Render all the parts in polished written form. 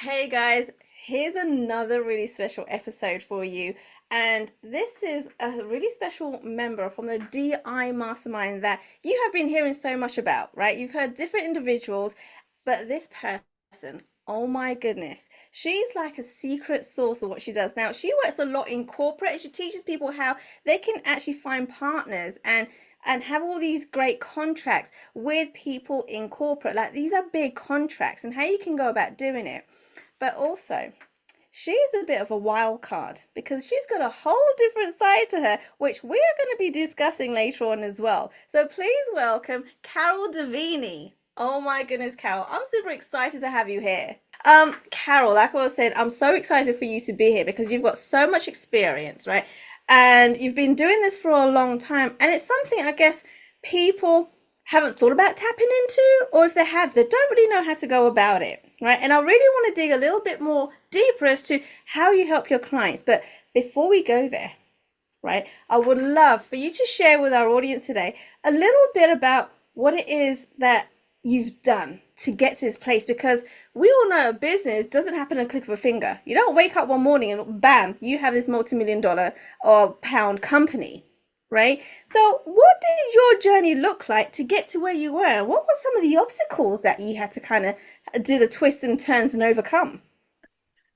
Hey guys, here's another really special episode for you. And this is a really special member from the DI mastermind that you have been hearing so much about, right? You've heard different individuals, but this person, oh my goodness, she's like a secret source of what she does. Now, she works a lot in corporate and she teaches people how they can actually find partners and have all these great contracts with people in corporate. Like these are big contracts and how you can go about doing it. But also, she's a bit of a wild card because she's got a whole different side to her, which we are going to be discussing later on as well. So please welcome Carol Deveney. Oh my goodness, Carol, I'm super excited to have you here. Carol, like I was saying, I'm so excited for you to be here because you've got so much experience, right? And you've been doing this for a long time, and it's something I guess people haven't thought about tapping into, or if they have, they don't really know how to go about it, right? And I really want to dig a little bit more deeper as to how you help your clients. But before we go there, right, I would love for you to share with our audience today a little bit about what it is that you've done to get to this place, because we all know a business doesn't happen in a click of a finger. You don't wake up one morning and bam, you have this multi-million dollar or pound company, right? So what did your journey look like to get to where you were? What were some of the obstacles that you had to kind of do the twists and turns and overcome?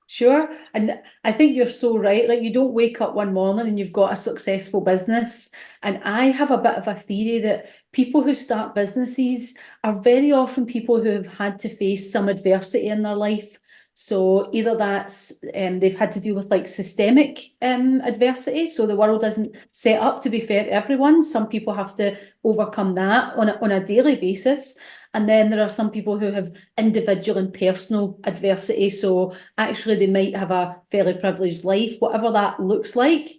Sure. And I think you're so right. Like, you don't wake up one morning and you've got a successful business. And I have a bit of a theory that people who start businesses are very often people who have had to face some adversity in their life. So either that's they've had to deal with like systemic adversity. So the world isn't set up to be fair to everyone. Some people have to overcome that on a daily basis. And then there are some people who have individual and personal adversity. So actually they might have a fairly privileged life, whatever that looks like.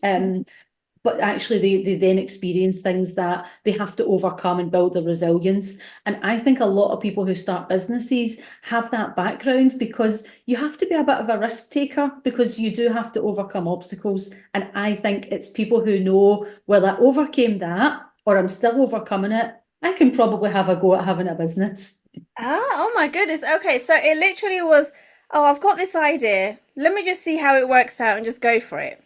But actually they then experience things that they have to overcome and build their resilience. And I think a lot of people who start businesses have that background because you have to be a bit of a risk taker because you do have to overcome obstacles. And I think it's people who know, well, I overcame that or I'm still overcoming it. I can probably have a go at having a business. Ah, oh my goodness. Okay, so it literally was, oh, I've got this idea. Let me just see how it works out and just go for it.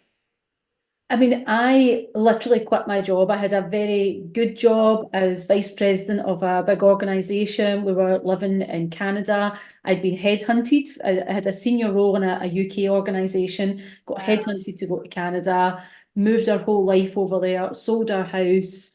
I mean, I literally quit my job. I had a very good job. I was vice president of a big organisation. We were living in Canada. I'd been headhunted. I had a senior role in a UK organisation, got Wow. headhunted to go to Canada, moved our whole life over there, sold our house.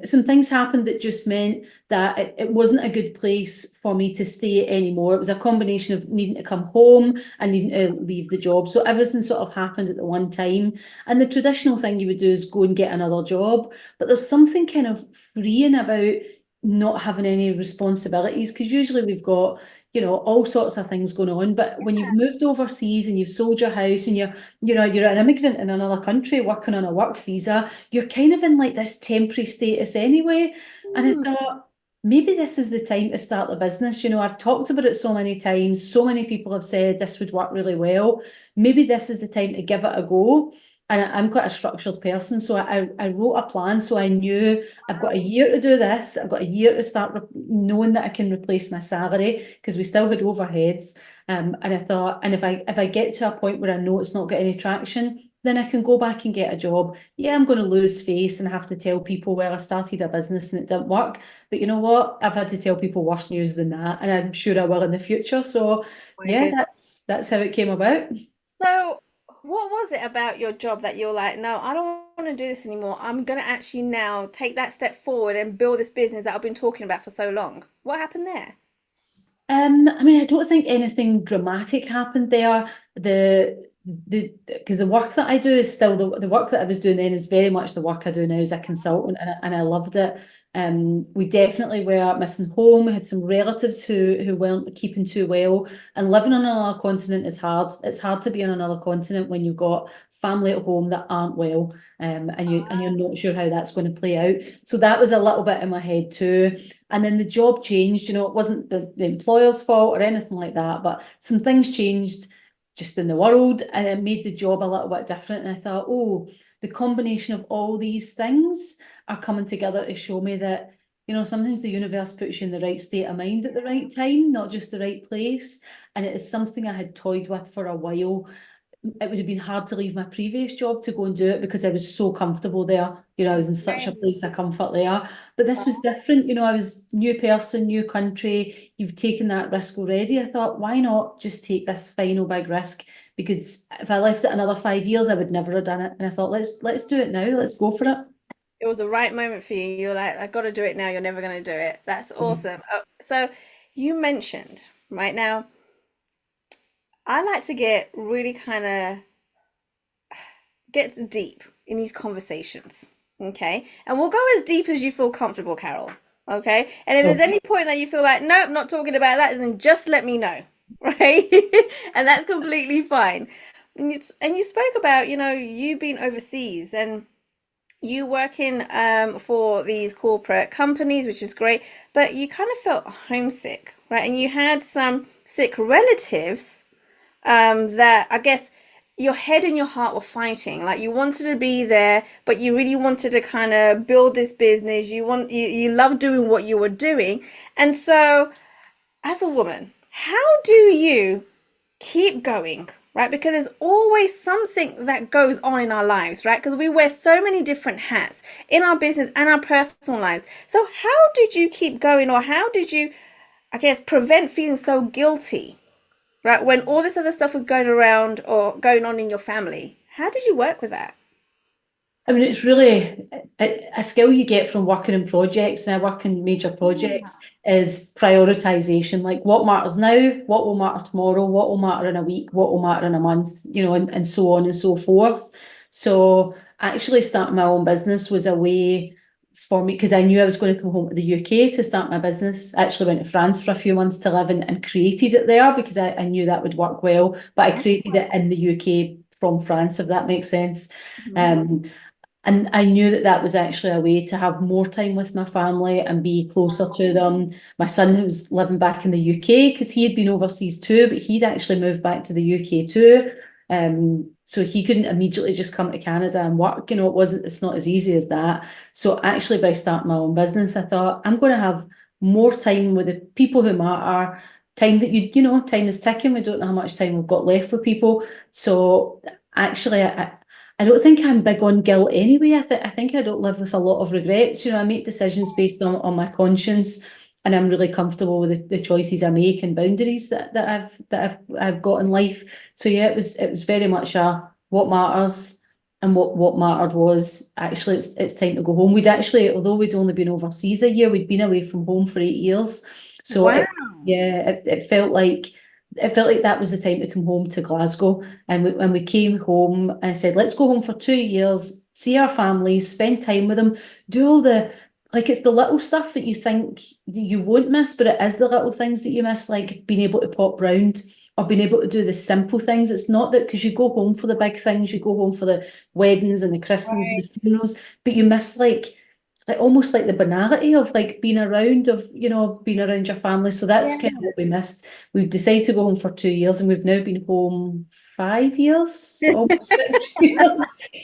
Some things happened that just meant that it wasn't a good place for me to stay anymore. It was a combination of needing to come home and needing to leave the job. So everything sort of happened at the one time. And the traditional thing you would do is go and get another job. But there's something kind of freeing about not having any responsibilities because usually we've got, all sorts of things going on. But when you've moved overseas and you've sold your house and you're an immigrant in another country working on a work visa, you're kind of in like this temporary status anyway. And I Hmm. thought, maybe this is the time to start a business. I've talked about it so many times. So many people have said this would work really well. Maybe this is the time to give it a go. And I'm quite a structured person, so I wrote a plan. So I knew I've got a year to do this. I've got a year to start knowing that I can replace my salary because we still had overheads. And I thought, and if I get to a point where I know it's not got any traction, then I can go back and get a job. Yeah, I'm going to lose face and have to tell people, well, I started a business and it didn't work. But you know what? I've had to tell people worse news than that, and I'm sure I will in the future. So My yeah, goodness. that's how it came about. So, what was it about your job that you're like, no, I don't want to do this anymore. I'm gonna actually now take that step forward and build this business that I've been talking about for so long. What happened there? I mean, I don't think anything dramatic happened there. The because the work that I do is still the work that I was doing then is very much the work I do now as a consultant, and I loved it. We definitely were missing home. We had some relatives who weren't keeping too well, and living on another continent is hard. It's hard to be on another continent when you've got family at home that aren't well, and you're not sure how that's going to play out. So that was a little bit in my head too. And then the job changed, it wasn't the employer's fault or anything like that, but some things changed just in the world and it made the job a little bit different. And I thought, oh, the combination of all these things are coming together to show me that, sometimes the universe puts you in the right state of mind at the right time, not just the right place. And it is something I had toyed with for a while. It would have been hard to leave my previous job to go and do it because I was so comfortable there. I was in such a place of comfort there. But this was different. I was new person, new country. You've taken that risk already. I thought, why not just take this final big risk? Because if I left it another 5 years, I would never have done it. And I thought, let's do it now. Let's go for it. It was the right moment for you. You're like, I got to do it now. You're never going to do it. That's awesome. So you mentioned right now, I like to get really kind of gets deep in these conversations. Okay. And we'll go as deep as you feel comfortable, Carol. Okay. And if there's So any point that you feel like, nope, not talking about that, then just let me know. Right. And that's completely fine. And you spoke about, you being overseas and you working for these corporate companies, which is great, but you kind of felt homesick, right? And you had some sick relatives that I guess your head and your heart were fighting. Like you wanted to be there, but you really wanted to kind of build this business. You love doing what you were doing. And so as a woman, how do you keep going, right? Because there's always something that goes on in our lives, right? Because we wear so many different hats in our business and our personal lives. So how did you keep going, or how did you, I guess, prevent feeling so guilty, right? When all this other stuff was going around or going on in your family, how did you work with that? I mean, it's really a skill you get from working in projects, and I work in major projects, is prioritization. Like what matters now, what will matter tomorrow, what will matter in a week, what will matter in a month, and so on and so forth. So actually starting my own business was a way for me, because I knew I was going to come home to the UK to start my business. I actually went to France for a few months to live and created it there because I knew that would work well. But I created it in the UK from France, if that makes sense. Mhm. Um, and I knew that that was actually a way to have more time with my family and be closer to them. My son, who's living back in the UK, because he had been overseas too, but he'd actually moved back to the UK too. So he couldn't immediately just come to Canada and work. It's not as easy as that. So actually, by starting my own business, I thought I'm going to have more time with the people who matter. Time that time is ticking. We don't know how much time we've got left with people. So actually, I don't think I'm big on guilt anyway. I think I don't live with a lot of regrets. I make decisions based on my conscience, and I'm really comfortable with the choices I make and boundaries that I've got in life. So yeah, it was very much a what matters, and what mattered was actually it's time to go home. Although we'd only been overseas a year, we'd been away from home for 8 years. So Wow. it felt like that was the time to come home to Glasgow. And when we came home, and I said, let's go home for 2 years, see our families, spend time with them, do all it's the little stuff that you think you won't miss, but it is the little things that you miss, like being able to pop round or being able to do the simple things. It's not that, because you go home for the big things, you go home for the weddings and the christenings and the funerals, but you miss like almost like the banality of being around your family. So that's kind of what we missed. We've decided to go home for 2 years, and we've now been home 5 years, almost 6 years.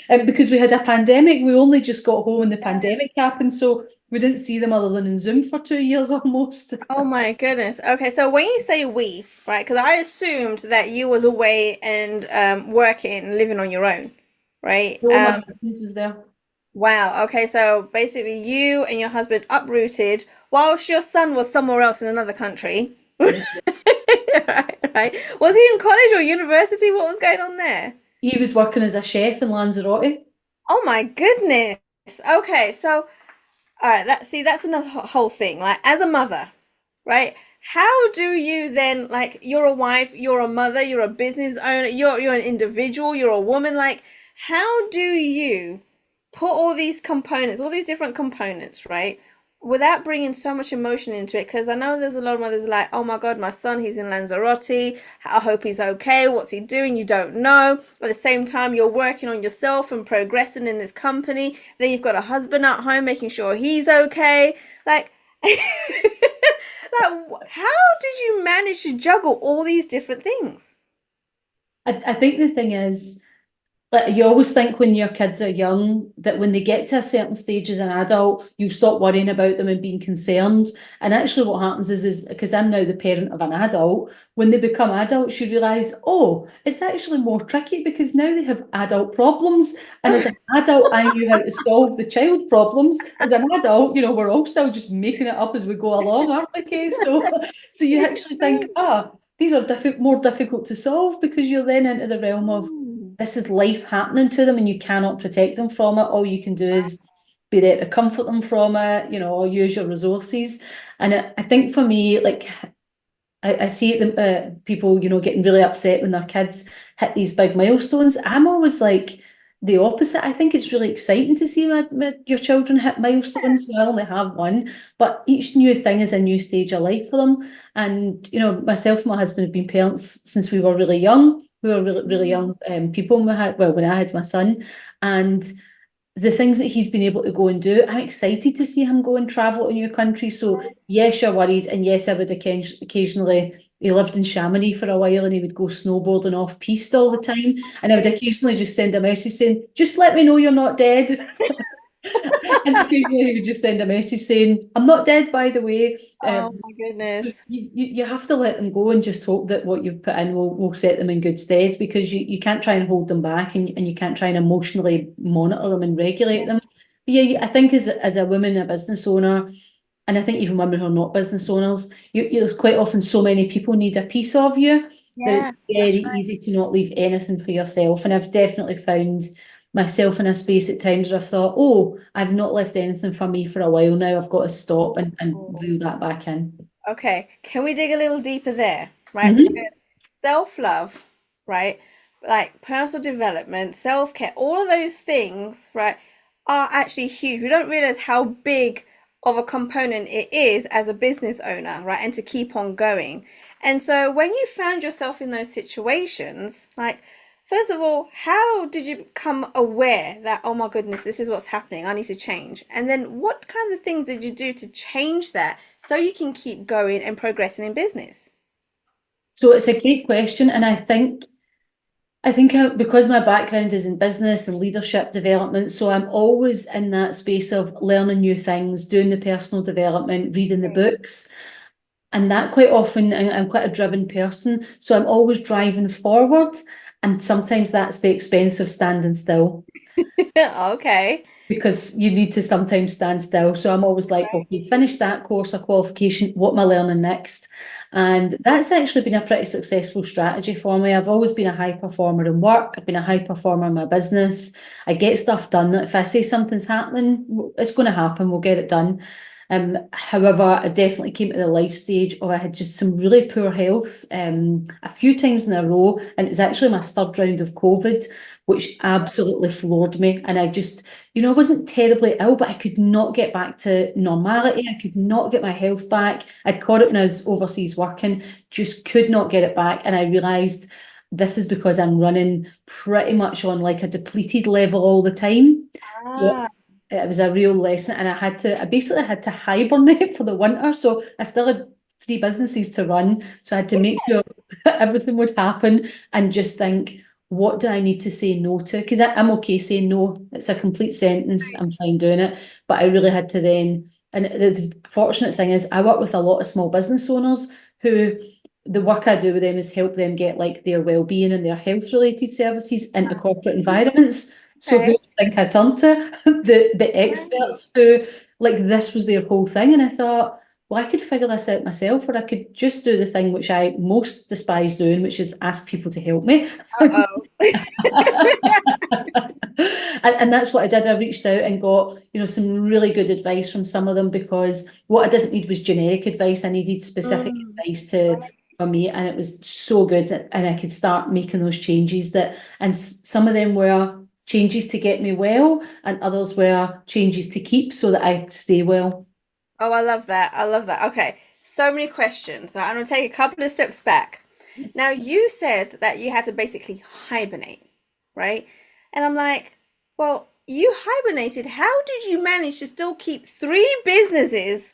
And because we had a pandemic, we only just got home when the pandemic happened. So we didn't see them other than in Zoom for 2 years almost. Oh my goodness. Okay, so when you say we, right? Because I assumed that you was away and working, living on your own, right? So my husband was there. Wow. Okay, so basically you and your husband uprooted whilst your son was somewhere else in another country. Yeah. Right, right. Was he in college or university? What was going on there? He was working as a chef in Lanzarote. Oh my goodness. Okay, so all right, that's another whole thing. Like as a mother, right? How do you then like you're a wife, you're a mother, you're a business owner, you're an individual, you're a woman, like how do you put all these components, all these different components, right? Without bringing so much emotion into it, because I know there's a lot of mothers like, oh my God, my son, he's in Lanzarote. I hope he's okay. What's he doing? You don't know. At the same time, you're working on yourself and progressing in this company. Then you've got a husband at home making sure he's okay. Like, like, how did you manage to juggle all these different things? I think the thing is, Like you always think when your kids are young that when they get to a certain stage as an adult, you stop worrying about them and being concerned. And actually, what happens is because I'm now the parent of an adult, when they become adults, you realise, oh, it's actually more tricky because now they have adult problems. And as an adult, I knew how to solve the child problems. As an adult, we're all still just making it up as we go along, aren't we, Kay? So you It's actually think, true. these are more difficult to solve because you're then into the realm of Mm. this is life happening to them and you cannot protect them from it. All you can do is be there to comfort them from it, or use your resources. And I think for me, like I see people, getting really upset when their kids hit these big milestones. I'm always like the opposite. I think it's really exciting to see your children hit milestones. So I only have one, but each new thing is a new stage of life for them. And, myself and my husband have been parents since we were really young. We were really, really Mm. young people when I had my son. And the things that he's been able to go and do, I'm excited to see him go and travel to new countries. So yes, you're worried, and yes, I would occasionally. He lived in Chamonix for a while, and he would go snowboarding off piste all the time. And I would occasionally just send a message saying, "Just let me know you're not dead." And occasionally he would just send a message saying, "I'm not dead, by the way." Oh my So goodness. you have to let them go and just hope that what you've put in will set them in good stead, because you can't try and hold them back, and you can't try and emotionally monitor them and regulate them. But yeah, I think as a woman, a business owner, and I think even women who are not business owners, there's quite often so many people need a piece of you that it's Yeah, very that's right. easy to not leave anything for yourself. And I've definitely found myself in a space at times where I've thought, oh, I've not left anything for me for a while now. I've got to stop and Oh. reel that back in. Okay, can we dig a little deeper there, right? Mhm. Because self-love, right? Like personal development, self-care, all of those things, right, are actually huge. We don't realize how big of a component it is as a business owner, right? And to keep on going. And so when you found yourself in those situations, like, first of all, how did you become aware that, oh my goodness, this is what's happening, I need to change? And then what kinds of things did you do to change that so you can keep going and progressing in business? So it's a great question, and I think because my background is in business and leadership development, so I'm always in that space of learning new things, doing the personal development, reading the books. And that quite often, I'm quite a driven person, so I'm always driving forward. And sometimes that's the expense of standing still, Okay. because you need to sometimes stand still. So I'm always like, okay, finish that course or qualification, what am I learning next? And that's actually been a pretty successful strategy for me. I've always been a high performer in work. I've been a high performer in my business. I get stuff done. If I say something's happening, it's going to happen. We'll get it done. However, I definitely came to the life stage or I had just some really poor health a few times in a row. And it was actually my third round of COVID, which absolutely floored me. And I just, I wasn't terribly ill, but I could not get back to normality. I could not get my health back. I'd caught it when I was overseas working, just could not get it back. And I realised this is because I'm running pretty much on like a depleted level all the time. So Ah, it was a real lesson, and I basically had to hibernate for the winter. So I still had three businesses to run. So I had to make sure everything would happen and just think, what do I need to say no to? Because I'm okay saying no. It's a complete sentence. I'm fine doing it. But I really had to then, and the fortunate thing is I work with a lot of small business owners who the work I do with them is help them get like their well-being and their health related services into corporate environments. So who okay. do you think I turned to? The Right. experts who like this was their whole thing. And I thought, well, I could figure this out myself, or I could just do the thing which I most despise doing, which is ask people to help me. Uh-oh. And that's what I did. I reached out and got, some really good advice from some of them, because what I didn't need was generic advice. I needed specific Mm. advice for me, and it was so good. And I could start making those changes and some of them were changes to get me well, and others were changes to keep so that I stay well. Oh, I love that. I love that. Okay. So many questions. So I'm going to take a couple of steps back. Now, you said that you had to basically hibernate, right? And I'm like, well, you hibernated. How did you manage to still keep three businesses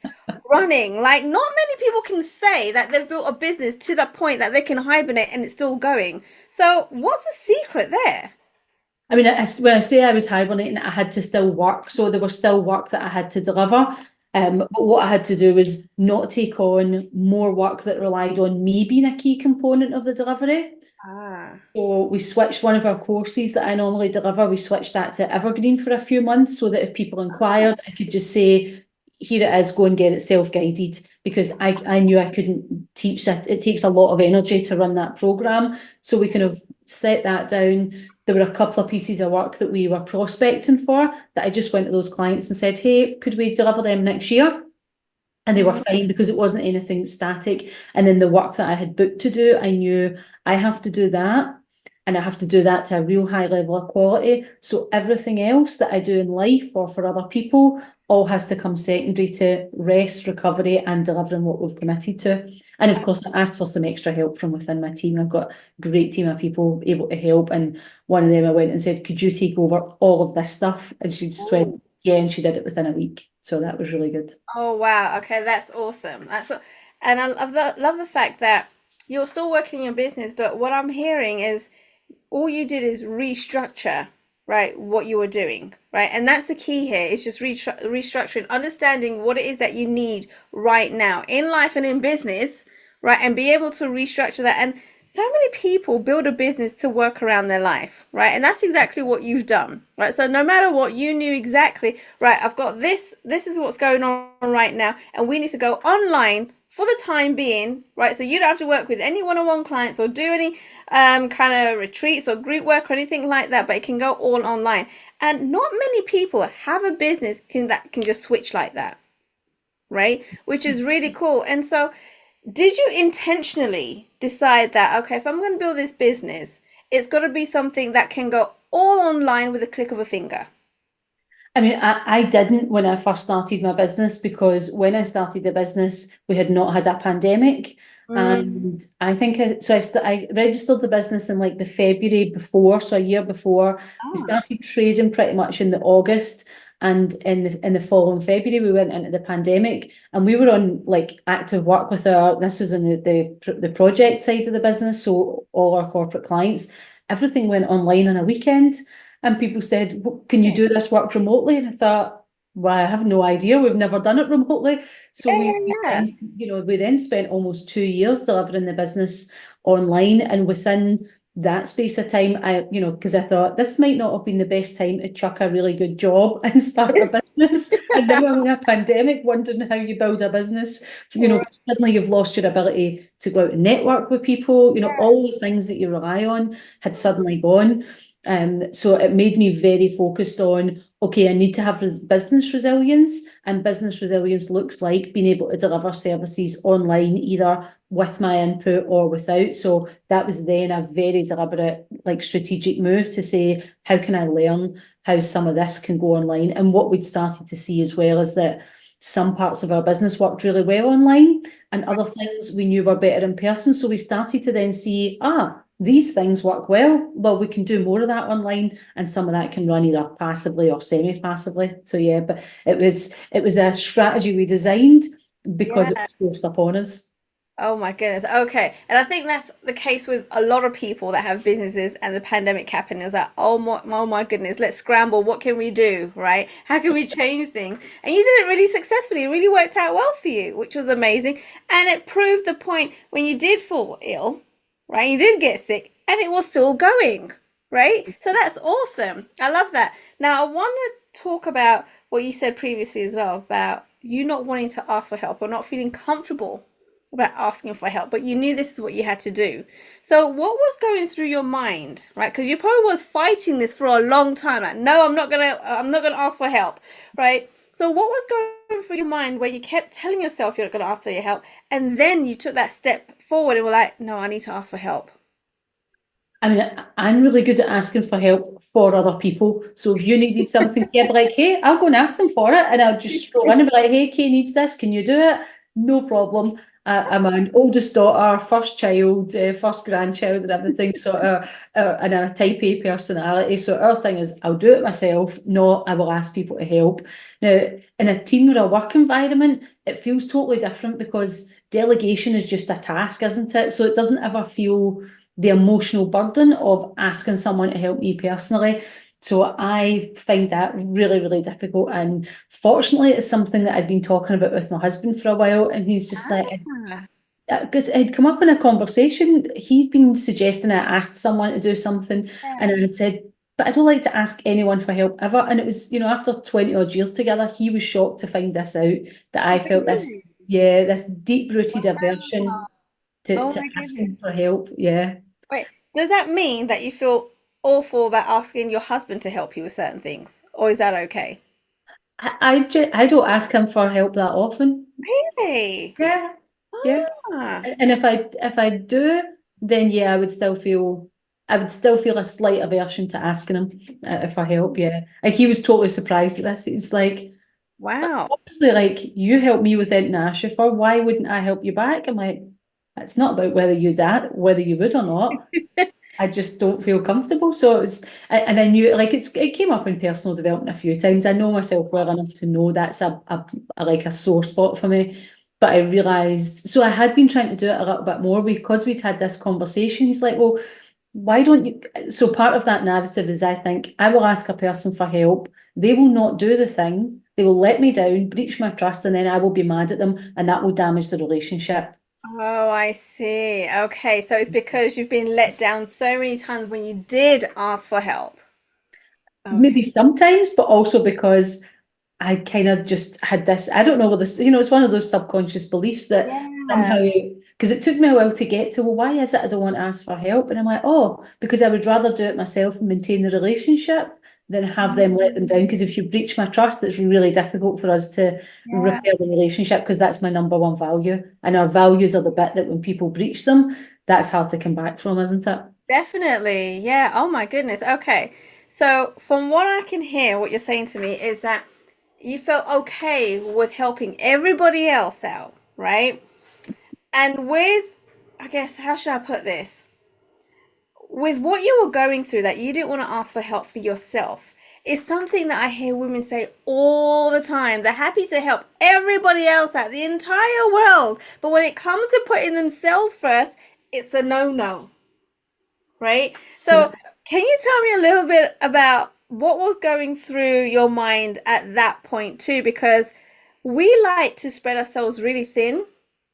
running? Like, not many people can say that they've built a business to the point that they can hibernate and it's still going. So, what's the secret there? I mean, when I say I was hibernating, I had to still work. So there was still work that I had to deliver. But what I had to do was not take on more work that relied on me being a key component of the delivery. Ah. So we switched one of our courses that I normally deliver, we switched that to Evergreen for a few months so that if people inquired, I could just say, here it is, go and get it self-guided, because I knew I couldn't teach it. It takes a lot of energy to run that program. So we kind of set that down. There were a couple of pieces of work that we were prospecting for that I just went to those clients and said, hey, could we deliver them next year? And they were fine because it wasn't anything static. And then the work that I had booked to do, I knew I have to do that. And I have to do that to a real high level of quality. So everything else that I do in life or for other people all has to come secondary to rest, recovery, and delivering what we've committed to. And of course, I asked for some extra help from within my team. I've got a great team of people able to help. And one of them, I went and said, could you take over all of this stuff? And she just went, yeah, and she did it within a week. So that was really good. Oh wow. Okay, that's awesome. And I love the fact that you're still working in your business, but what I'm hearing is all you did is restructure, right, what you were doing, right? And that's the key here. It's just restructuring, understanding what it is that you need right now in life and in business, right? And be able to restructure that. And so many people build a business to work around their life, right? And that's exactly what you've done, right? So no matter what, you knew exactly, right, I've got this is what's going on right now, and we need to go online for the time being, right? So you don't have to work with any one-on-one clients or do any kind of retreats or group work or anything like that, but it can go all online. And not many people have a business that can just switch like that, right? Which is really cool. And so did you intentionally decide that, okay, if I'm going to build this business, it's got to be something that can go all online with a click of a finger? I mean, I didn't when I first started my business, because when I started the business, we had not had a pandemic. Mm. And I think I registered the business in like the February before, so a year before. We Ah. started trading pretty much in the August, and in the following February we went into the pandemic, and we were on like active work with this was in the project side of the business, so all our corporate clients, everything went online on a weekend. And people said, can you do this work remotely? And I thought, well, I have no idea. We've never done it remotely. So Yeah, we yeah, then, we then spent almost 2 years delivering the business online. And within that space of time, because I thought this might not have been the best time to chuck a really good job and start a business. And now I'm in a pandemic, wondering how you build a business. yeah. Suddenly you've lost your ability to go out and network with people. All the things that you rely on had suddenly gone. So it made me very focused on, okay, I need to have business resilience, and business resilience looks like being able to deliver services online, either with my input or without. So that was then a very deliberate, like strategic move to say, how can I learn how some of this can go online? And what we'd started to see as well is that some parts of our business worked really well online, and other things we knew were better in person. So we started to then see, these things work well. Well, we can do more of that online, and some of that can run either passively or semi-passively. So yeah, but it was a strategy we designed because it Yeah. was forced upon us. Oh my goodness. Okay. And I think that's the case with a lot of people that have businesses and the pandemic happened. Is like, oh my goodness, let's scramble. What can we do? Right? How can we change things? And you did it really successfully. It really worked out well for you, which was amazing. And it proved the point when you did fall ill, right? You did get sick and it was still going, right? So that's awesome. I love that. Now I want to talk about what you said previously as well about you not wanting to ask for help or not feeling comfortable about asking for help, but you knew this is what you had to do. So what was going through your mind, right? Because you probably was fighting this for a long time. Like, no, I'm not gonna ask for help, right? So what was going through your mind where you kept telling yourself you're not gonna ask for your help, and then you took that step forward and were like, no, I need to ask for help. I mean, I'm really good at asking for help for other people. So if you needed something, yeah, be like, hey, I'll go and ask them for it. And I'll just scroll in and be like, hey, Kay needs this. Can you do it? No problem. I'm an oldest daughter, first child, first grandchild and everything. So, and a type A personality. So our thing is, I'll do it myself. No, I will ask people to help. Now, in a team or a work environment, it feels totally different because delegation is just a task, isn't it? So it doesn't ever feel the emotional burden of asking someone to help me personally. So I find that really, really difficult. And fortunately, it's something that I'd been talking about with my husband for a while. And he's just like, Ah, because it'd come up in a conversation, he'd been suggesting I asked someone to do something, and yeah. I had said, but I don't like to ask anyone for help ever. And it was, after 20 odd years together, he was shocked to find this out, that I felt this, Really? yeah, this deep-rooted Wow. aversion to, Oh to my goodness. asking for help. Yeah. Wait, does that mean that you feel awful about asking your husband to help you with certain things? Or is that okay? I don't ask him for help that often. Really? Yeah. Yeah. Ah, And if I do, then yeah, I would still feel a slight aversion to asking him for help. Yeah, like he was totally surprised at this. It's like, wow. obviously, like you helped me with anything I asked you for. Why wouldn't I help you back? I'm like, it's not about whether you would or not. I just don't feel comfortable. So it's, and I knew like it came up in personal development a few times. I know myself well enough to know that's like a sore spot for me. But I realised, so I had been trying to do it a little bit more because we'd had this conversation. He's like, well, why don't you? So part of that narrative is I think I will ask a person for help. They will not do the thing. They will let me down, breach my trust, and then I will be mad at them, and that will damage the relationship. Oh, I see. Okay, so it's because you've been let down so many times when you did ask for help. Maybe Okay. sometimes, but also because I kind of just had this, I don't know what this, it's one of those subconscious beliefs that Yeah. somehow, because it took me a while to get to, well, why is it I don't want to ask for help? And I'm like, oh, because I would rather do it myself and maintain the relationship than have them let them down. Because if you breach my trust, it's really difficult for us to Yeah, repair the relationship because that's my number one value. And our values are the bit that when people breach them, that's hard to come back from, isn't it? definitely. Yeah. Oh my goodness. Okay. So from what I can hear, what you're saying to me is that you felt okay with helping everybody else out, right? And with, I guess, how should I put this? With what you were going through, that you didn't want to ask for help for yourself, is something that I hear women say all the time. They're happy to help everybody else out, the entire world. But when it comes to putting themselves first, it's a no-no, right? Yeah. So, can you tell me a little bit about what was going through your mind at that point, too? Because we like to spread ourselves really thin,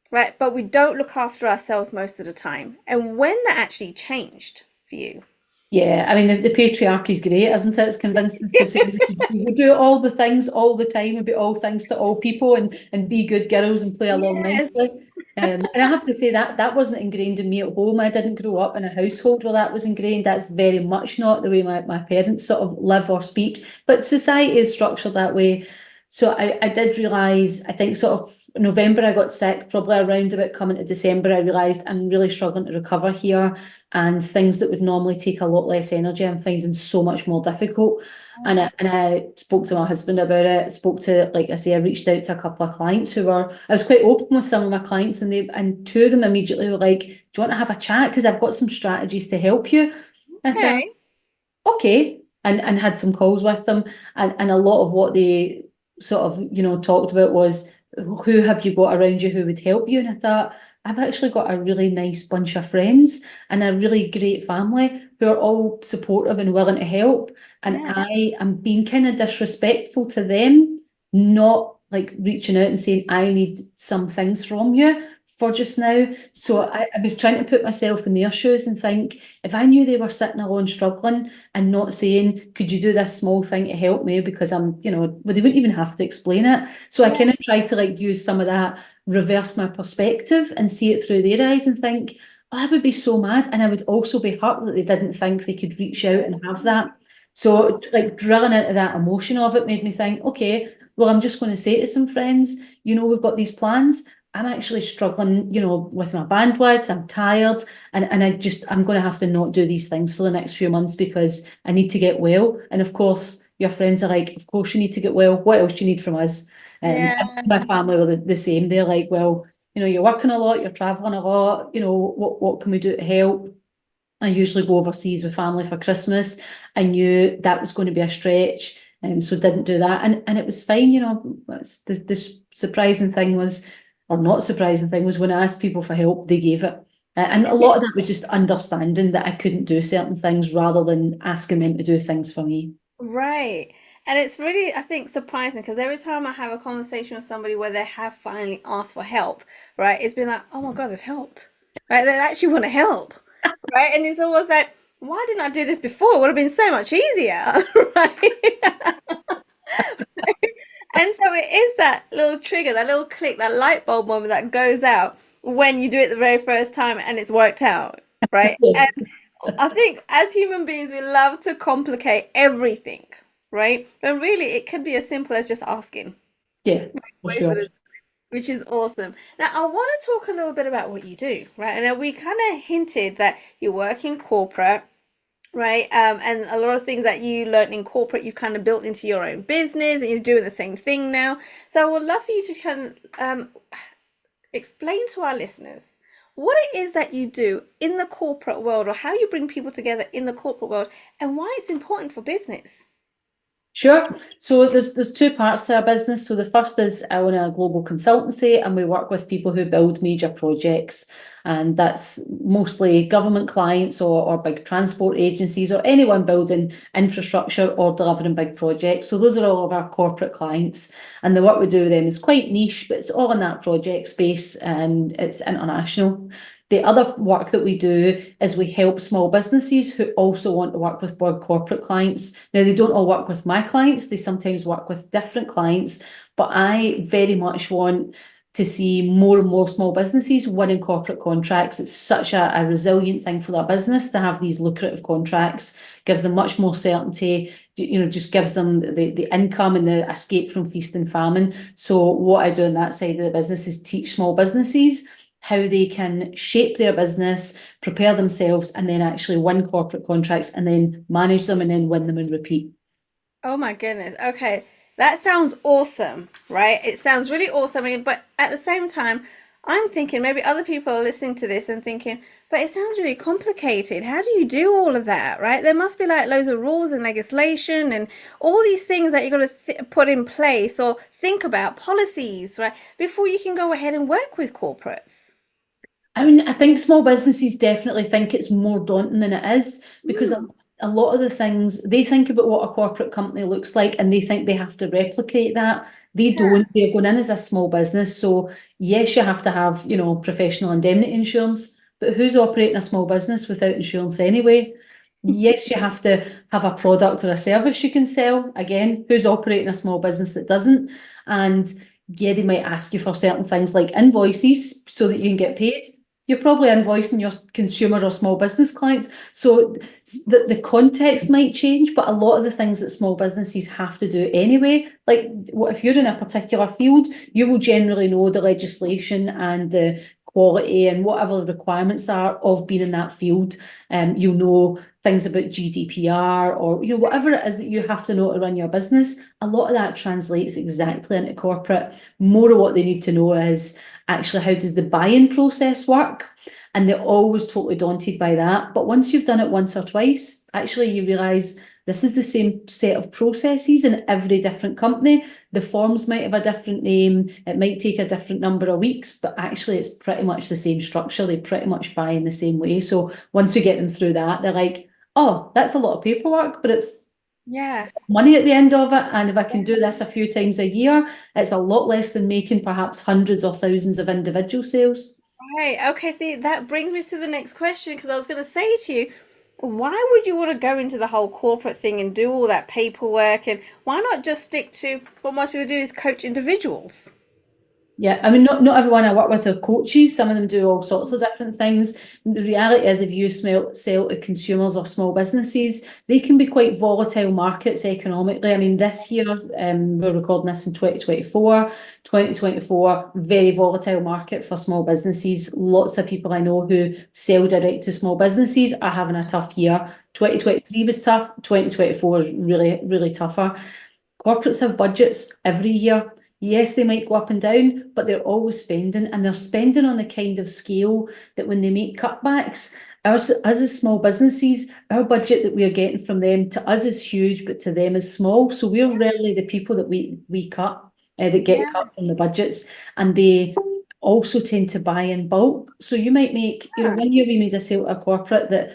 right? But we don't look after ourselves most of the time. And when that actually changed for you? Yeah, I mean, the patriarchy is great, isn't it? It's convinced us to say we will do all the things all the time and be all things to all people and be good girls and play along Yes. nicely. And I have to say that wasn't ingrained in me at home. I didn't grow up in a household where that was ingrained. That's very much not the way my parents sort of live or speak. But society is structured that way. So I did realise, I think sort of November I got sick, probably around about coming to December, I realised I'm really struggling to recover here and things that would normally take a lot less energy, I'm finding so much more difficult. And I spoke to my husband about it, spoke to, like I say, I reached out to a couple of clients I was quite open with some of my clients and two of them immediately were like, do you want to have a chat? Because I've got some strategies to help you. I thought, Okay. okay, and had some calls with them, and a lot of what they sort of talked about was who have you got around you who would help you, and I thought I've actually got a really nice bunch of friends and a really great family who are all supportive and willing to help, and Yeah. I am being kind of disrespectful to them, not like reaching out and saying I need some things from you for just now. So I was trying to put myself in their shoes and think, if I knew they were sitting alone struggling and not saying, could you do this small thing to help me? Because well, they wouldn't even have to explain it. So I Yeah. kind of tried to like use some of that, reverse my perspective and see it through their eyes and think, oh, I would be so mad. And I would also be hurt that they didn't think they could reach out and have that. So like drilling into that emotion of it made me think, okay, well, I'm just going to say to some friends, we've got these plans. I'm actually struggling, with my bandwidth. I'm tired. And I'm going to have to not do these things for the next few months because I need to get well. And of course, your friends are like, of course you need to get well. What else do you need from us? And Yeah. my family were the same. They're like, well, you're working a lot, you're traveling a lot, what can we do to help? I usually go overseas with family for Christmas. I knew that was going to be a stretch, and so didn't do that. And it was fine, the surprising thing was, or not surprising thing was when I asked people for help, they gave it. And a lot of that was just understanding that I couldn't do certain things rather than asking them to do things for me. Right. And it's really, I think, surprising because every time I have a conversation with somebody where they have finally asked for help, right, it's been like, oh my God, they've helped, right? They actually want to help, right? And it's always like, why didn't I do this before? It would have been so much easier, right? And so it is that little trigger, that little click, that light bulb moment that goes out when you do it the very first time and it's worked out, right? Yeah, And I think as human beings, we love to complicate everything, right? When really it could be as simple as just asking, yeah, for most sure. of the which is awesome. Now, I want to talk a little bit about what you do, right? And we kind of hinted that you work in corporate, right? And a lot of things that you learned in corporate, you've kind of built into your own business, and you're doing the same thing now. So I would love for you to kind of explain to our listeners what it is that you do in the corporate world, or how you bring people together in the corporate world, and why it's important for business. Sure. So there's two parts to our business. So the first is I own a global consultancy and we work with people who build major projects. And that's mostly government clients or big transport agencies or anyone building infrastructure or delivering big projects. So those are all of our corporate clients. And the work we do with them is quite niche, but it's all in that project space and it's international. The other work that we do is we help small businesses who also want to work with big corporate clients. Now, they don't all work with my clients, they sometimes work with different clients, but I very much want to see more and more small businesses winning corporate contracts. It's such a resilient thing for their business to have these lucrative contracts, gives them much more certainty, just gives them the income and the escape from feast and famine. So what I do on that side of the business is teach small businesses how they can shape their business, prepare themselves, and then actually win corporate contracts and then manage them and then win them and repeat. Oh my goodness. Okay. That sounds awesome, right? It sounds really awesome. But at the same time, I'm thinking maybe other people are listening to this and thinking, but it sounds really complicated. How do you do all of that, right? There must be like loads of rules and legislation and all these things that you've got to put in place or think about, policies, right? Before you can go ahead and work with corporates. I mean, I think small businesses definitely think it's more daunting than it is because Mm, a lot of the things they think about what a corporate company looks like and they think they have to replicate that. They yeah. don't. They're going in as a small business. So yes, you have to have, professional indemnity insurance, but who's operating a small business without insurance anyway? Yes, you have to have a product or a service you can sell. Again, who's operating a small business that doesn't? And yeah, they might ask you for certain things like invoices so that you can get paid. You're probably invoicing your consumer or small business clients. So the context might change, but a lot of the things that small businesses have to do anyway, like what if you're in a particular field, you will generally know the legislation and the quality and whatever the requirements are of being in that field. You'll know things about GDPR or whatever it is that you have to know to run your business. A lot of that translates exactly into corporate. More of what they need to know is actually how does the buy-in process work, and they're always totally daunted by that. But once you've done it once or twice, actually you realize this is the same set of processes in every different company. The forms might have a different name, it might take a different number of weeks, but actually it's pretty much the same structure. They pretty much buy in the same way. So once we get them through that, they're like, oh, that's a lot of paperwork, but it's Yeah. money at the end of it. And if I can do this a few times a year, it's a lot less than making perhaps hundreds or thousands of individual sales. Right. Okay. See, that brings me to the next question because I was going to say to you, why would you want to go into the whole corporate thing and do all that paperwork? And why not just stick to what most people do is coach individuals? Yeah, I mean, not everyone I work with are coaches. Some of them do all sorts of different things. The reality is, if you sell to consumers or small businesses, they can be quite volatile markets economically. I mean, this year, we're recording this in 2024. 2024, very volatile market for small businesses. Lots of people I know who sell direct to small businesses are having a tough year. 2023 was tough. 2024 is really, really tougher. Corporates have budgets every year. Yes, they might go up and down, but they're always spending, and they're spending on the kind of scale that when they make cutbacks, us as small businesses, our budget that we're getting from them to us is huge, but to them is small. So we're rarely the people that we cut that get Yeah. cut from the budgets, and they also tend to buy in bulk. So you might make, you know, one year we made a sale to a corporate that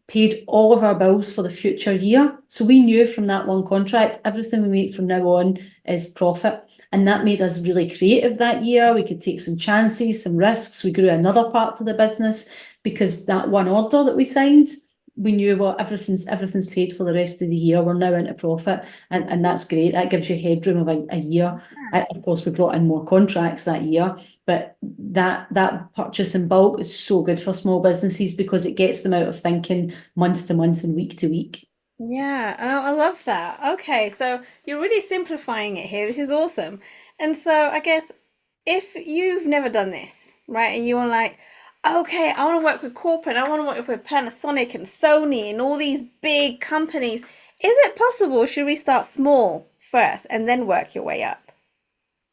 paid all of our bills for the future year. So we knew from that one contract, everything we make from now on is profit. And that made us really creative that year. We could take some chances, some risks. We grew another part of the business because that one order that we signed, we knew, well, everything's paid for the rest of the year. We're now into profit, and that's great. That gives you headroom of a year. Of course, we brought in more contracts that year, but that purchase in bulk is so good for small businesses because it gets them out of thinking month to month and week to week. Yeah, and I love that. Okay, so you're really simplifying it here. This is awesome. And so I guess if you've never done this, right, and you are like, okay, I want to work with corporate, I want to work with Panasonic and Sony and all these big companies, is it possible? Should we start small first and then work your way up?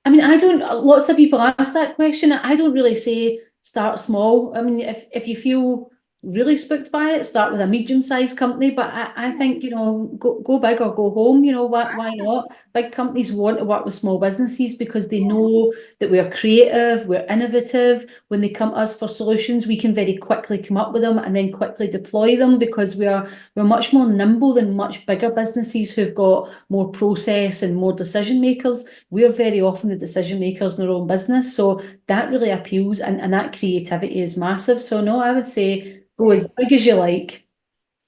I mean, I don't, lots of people ask that question. I don't really say start small. I mean, if you feel really spooked by it, start with a medium-sized company. But I think, you know, go big or go home, you know, why not? Big companies want to work with small businesses because they know that we're creative, we're innovative. When they come to us for solutions, we can very quickly come up with them and then quickly deploy them because we're much more nimble than much bigger businesses who've got more process and more decision makers. We're very often the decision makers in our own business. So that really appeals, and that creativity is massive. So no, I would say go as big as you like.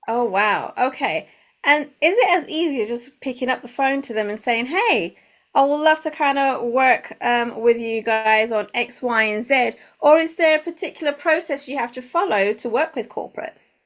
Oh, wow. Okay. And is it as easy as just picking up the phone to them and saying, hey, I would love to kind of work with you guys on X, Y, and Z? Or is there a particular process you have to follow to work with corporates?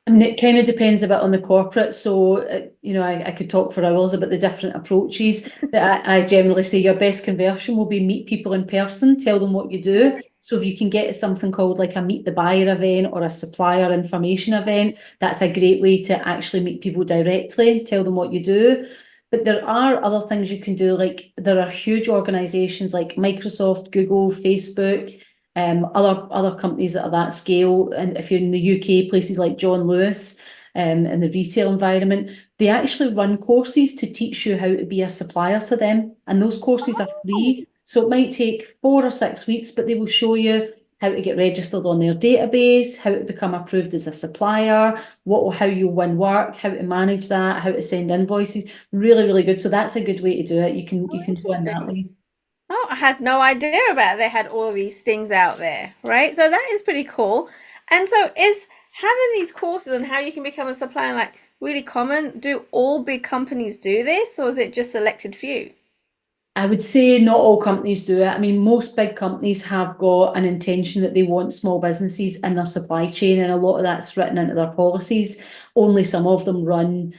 I mean, it kind of depends a bit on the corporate. So, you know, I could talk for hours about the different approaches. But I generally say your best conversion will be meet people in person, tell them what you do. So if you can get something called like a meet the buyer event or a supplier information event, that's a great way to actually meet people directly, tell them what you do. But there are other things you can do, like there are huge organizations like Microsoft, Google, Facebook, other companies that are that scale. And if you're in the UK, places like John Lewis, in the retail environment, they actually run courses to teach you how to be a supplier to them. And those courses are Oh, free. So it might take 4 or 6 weeks, but they will show you how to get registered on their database, how to become approved as a supplier, how you win work, how to manage that, how to send invoices. Really, really good. So that's a good way to do it. You can go in that interesting. way. Oh, I had no idea about they had all these things out there, right? So that is pretty cool. And so is having these courses on how you can become a supplier like really common? Do all big companies do this, or is it just selected few? I would say not all companies do it. I mean, most big companies have got an intention that they want small businesses in their supply chain, and a lot of that's written into their policies. Only some of them run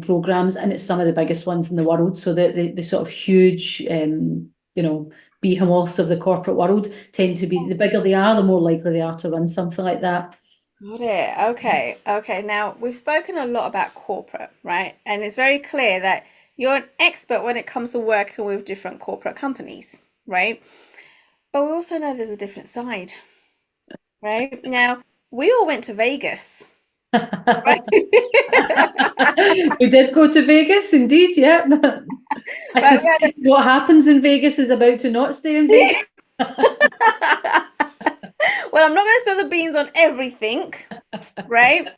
programs, and it's some of the biggest ones in the world. So the sort of huge, you know, behemoths of the corporate world tend to be, the bigger they are, the more likely they are to run something like that. Got it. Okay. Okay. Now, we've spoken a lot about corporate, right? And it's very clear that you're an expert when it comes to working with different corporate companies, right? But we also know there's a different side, right? Now, we all went to Vegas, right? We did go to Vegas, indeed, yeah. I Right, suspect what happens in Vegas is about to not stay in Vegas. well, I'm not going to spill the beans on everything, right?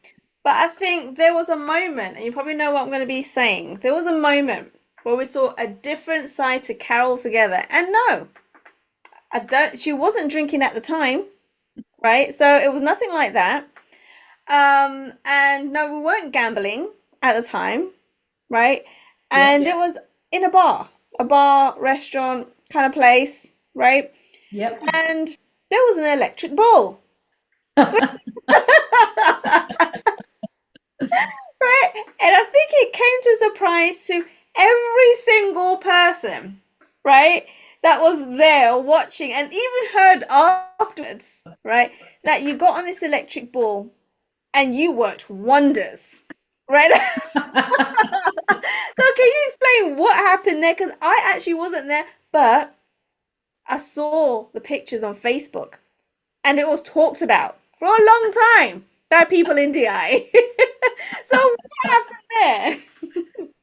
But I think there was a moment, and you probably know what I'm going to be saying. There was a moment where we saw a different side to Carol together. And no, I don't, she wasn't drinking at the time, right? So it was nothing like that. And no, we weren't gambling at the time, right? Yeah, And it was in a bar, restaurant kind of place, right? yep. And there was an electric bull. Right? And I think it came to surprise to every single person, right? That was there watching and even heard afterwards, right? That you got on this electric ball and you worked wonders, right? So can you explain what happened there? Because I actually wasn't there, but I saw the pictures on Facebook and it was talked about for a long time by people in DI. So what happened there?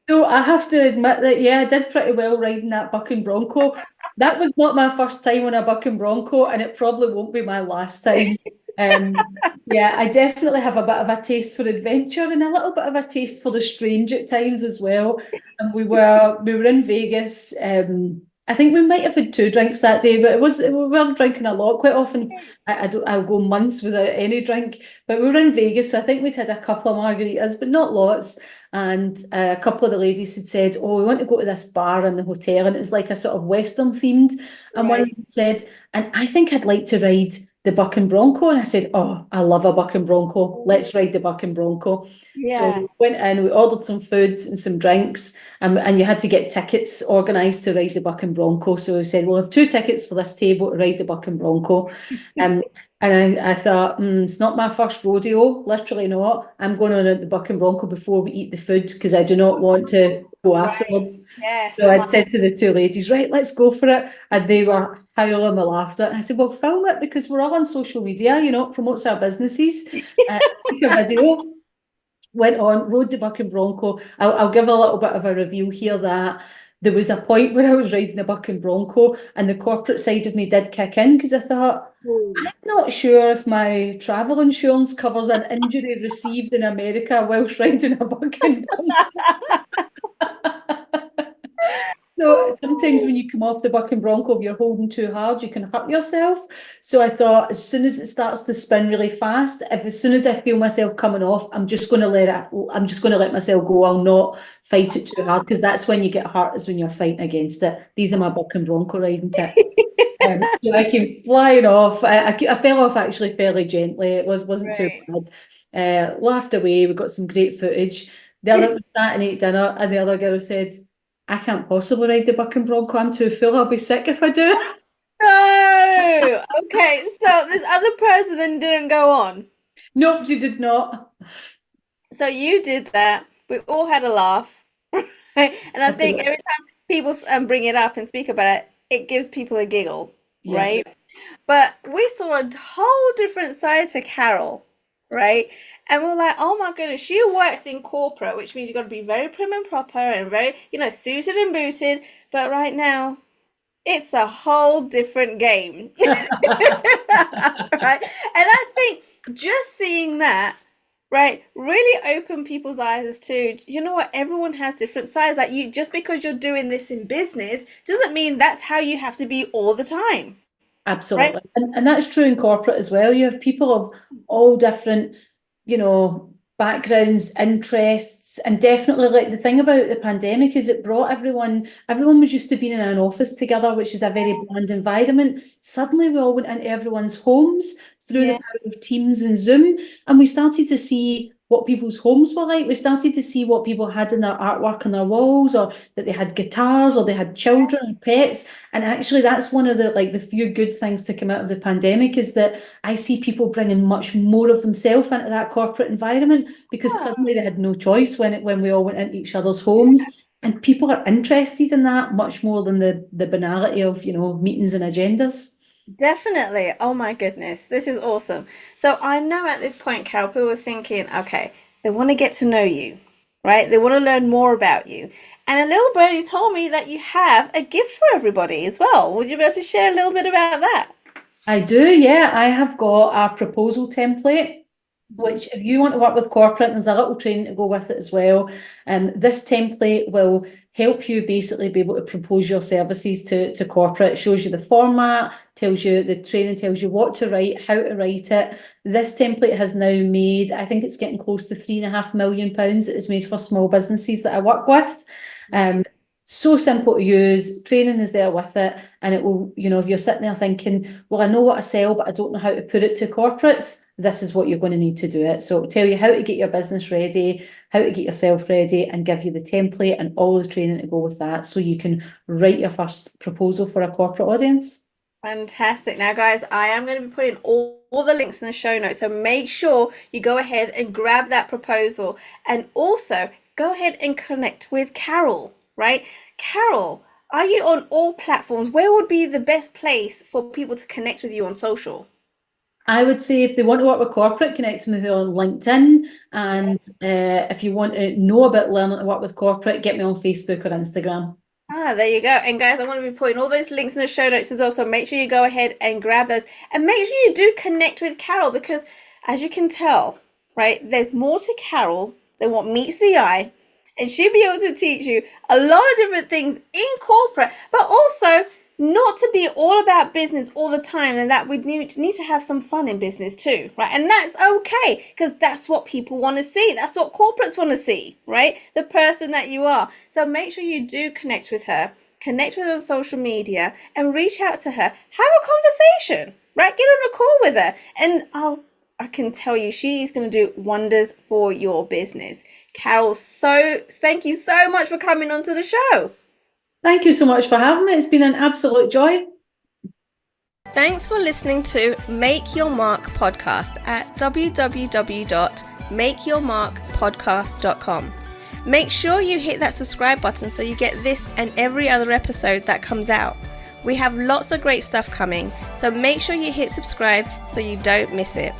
So I have to admit that, yeah, I did pretty well riding that bucking bronco. That was not my first time on a bucking bronco, and it probably won't be my last time. Yeah, I definitely have a bit of a taste for adventure and a little bit of a taste for the strange at times as well. And we were in Vegas. I think we might have had two drinks that day, but we were drinking a lot. Quite often, I'll go months without any drink. But we were in Vegas, so I think we'd had a couple of margaritas, but not lots. And a couple of the ladies had said, "Oh, we want to go to this bar in the hotel," and it's like a sort of Western themed. And one of Right. them said, "And I think I'd like to ride the Buck and Bronco." And I said, "Oh, I love a Buck and Bronco. Let's ride the Buck and Bronco." So Yeah. we went in, we ordered some food and some drinks, and you had to get tickets organised to ride the Buck and Bronco. So we said, "We'll have two tickets for this table to ride the Buck and Bronco." Um, and I thought, it's not my first rodeo, literally not. I'm going on at the Buck and Bronco before we eat the food because I do not want to go Right. afterwards. Yes, So I'd smart. said to the two ladies, right, let's go for it. And they were howling with laughter. And I said, well, film it because we're all on social media, it promotes our businesses. Take a video. Went on, rode the Buck and Bronco. I'll give a little bit of a review here that there was a point where I was riding the Buck and Bronco and the corporate side of me did kick in because I thought, Ooh. I'm not sure if my travel insurance covers an injury received in America whilst riding a Buck and Bronco. So sometimes when you come off the Buck and Bronco, if you're holding too hard, you can hurt yourself. So I thought as soon as it starts to spin really fast, if as soon as I feel myself coming off, I'm just going to let myself go. I'll not fight it too hard because that's when you get hurt, is when you're fighting against it. These are my Buck and Bronco riding tips. So I came flying off. I fell off actually fairly gently. Wasn't too Right. bad. Laughed away. We got some great footage. The other was sat and ate dinner, and the other girl said, "I can't possibly ride the Buck and Bronco. I'm too full. I'll be sick if I do." No. Okay, so this other person then didn't go on. Nope, she did not. So you did that. We all had a laugh. Right? And I think Definitely. every time people bring it up and speak about it, it gives people a giggle, Yeah, right? But we saw a whole different side to Carol, right? And we're like, oh my goodness, she works in corporate, which means you've got to be very prim and proper and very, suited and booted. But right now, it's a whole different game. Right? And I think just seeing that, right, really open people's eyes as to, you know what, everyone has different sides. Like you, just because you're doing this in business doesn't mean that's how you have to be all the time, right? absolutely. And that's true in corporate as well. You have people of all different, you know, backgrounds, interests, and definitely like the thing about the pandemic is it brought everyone was used to being in an office together, which is a very bland environment. Suddenly we all went into everyone's homes through the Yeah. power of Teams and Zoom, and we started to see what people's homes were like. We started to see what people had in their artwork on their walls, or that they had guitars, or they had children and pets. And actually, that's one of the few good things to come out of the pandemic is that I see people bringing much more of themselves into that corporate environment because Yeah. suddenly they had no choice when we all went into each other's homes. And people are interested in that much more than the banality of, meetings and agendas. Definitely. Oh my goodness. This is awesome. So I know at this point, Carol, people were thinking, okay, they want to get to know you, right? They want to learn more about you. And a little birdie told me that you have a gift for everybody as well. Would you be able to share a little bit about that? I do, yeah. I have got a proposal template, which if you want to work with corporate, there's a little training to go with it as well. This template will help you basically be able to propose your services to corporate. It shows you the format, tells you the training, tells you what to write, how to write it. This template has now made, I think it's getting close to £3.5 million it is made for small businesses that I work with. Right. Um, so simple to use, training is there with it, and it will, if you're sitting there thinking, well, I know what I sell, but I don't know how to put it to corporates, this is what you're going to need to do it. So it'll tell you how to get your business ready, how to get yourself ready, and give you the template and all the training to go with that so you can write your first proposal for a corporate audience. Fantastic. Now, guys, I am going to be putting all the links in the show notes. So make sure you go ahead and grab that proposal and also go ahead and connect with Carol, right? Carol, are you on all platforms? Where would be the best place for people to connect with you on social? I would say if they want to work with corporate, connect with me on LinkedIn. And if you want to know about learning to work with corporate, get me on Facebook or Instagram. There you go. And guys, I'm going to be putting all those links in the show notes as well. So make sure you go ahead and grab those. And make sure you do connect with Carol because, as you can tell, right, there's more to Carol than what meets the eye. And she'll be able to teach you a lot of different things in corporate, but also not to be all about business all the time, and that we need to have some fun in business too, right? And that's okay, because that's what people want to see. That's what corporates want to see, right? The person that you are. So make sure you do connect with her, connect with her on social media, and reach out to her. Have a conversation, right? Get on a call with her, and I can tell you she's going to do wonders for your business. Carol, thank you so much for coming onto the show. Thank you so much for having me. It's been an absolute joy. Thanks for listening to Make Your Mark podcast at www.makeyourmarkpodcast.com. Make sure you hit that subscribe button so you get this and every other episode that comes out. We have lots of great stuff coming, so make sure you hit subscribe so you don't miss it.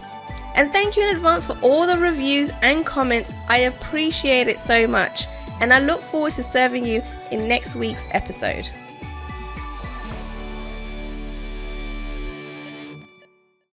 And thank you in advance for all the reviews and comments. I appreciate it so much. And I look forward to serving you in next week's episode.